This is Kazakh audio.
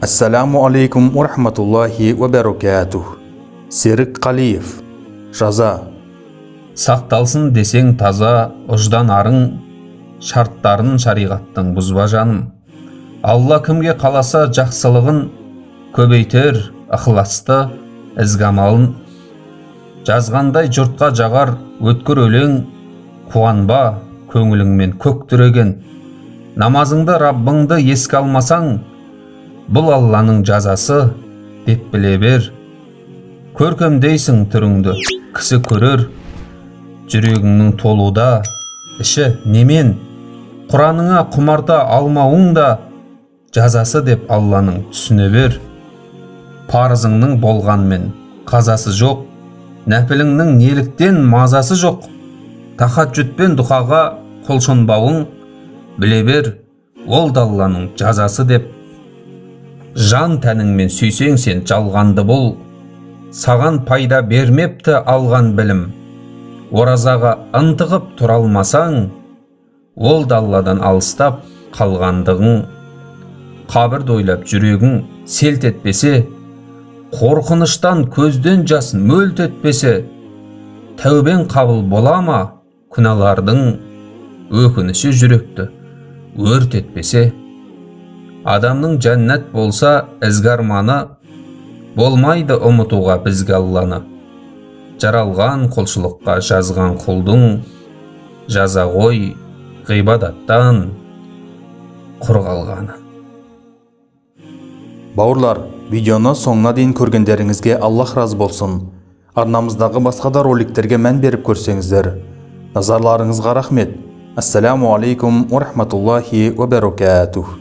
Ассаламу алейкум ва рахматуллахи ва баракатух. Серік Қалиев. Жаза. Сақталсын десең таза, ұждан арың, шарттарын шариғаттың бұзба жаным. Алла кімге қаласа жақсылығын, көбейтер ықыласты ізгі амалын. Жазғандай жұртқа жағар өткір өлең, қуанба көңіліңмен көк түреген. Намазыңды Раббыңды еске алмасаң, бұл Алланың жазасы деп біле бер. Көркемдейсің түріңді, кісі көрер, жүрегіңнің толуда, іші немен, Құраныңа құмарта алмауың да жазасы деп Алланың түсіне бер. Парызыңның болғанмен қазасы жоқ, нәпіліңнің неліктен мазасы жоқ. Тахаджүдпен дұғаға құлшынбауың біле бер, ол да Алланың жазасы деп. Жан тәніңмен сүйсең сен жалғанды бұл, саған пайда бермепті алған білім. Оразаға ынтығып тұра алмасаң, ол да Алладан алыстап қалғандығың. Қабірді ойлап жүрегің селт етпесе, қорқыныштан көзден жасын мөлт етпесе, тәубең қабыл бола ма күнәлардың, өкініші жүректі өрт етпесе. Адамның жәннат болса ізгі арманы, болмайды ұмытуға бізге Алланы. Жаралған құлшылыққа жазған құлдың, жаза ғой ғибадаттан құр қалғаны. Бауырлар, видеоны соңына дейін көргендеріңізге Аллах разы болсын. Арнамыздағы басқа да роликтерге мән беріп көрсеңіздер. Назарларыңызға рахмет. Ассаламу алейкум ва рахматуллахи ва баракатух.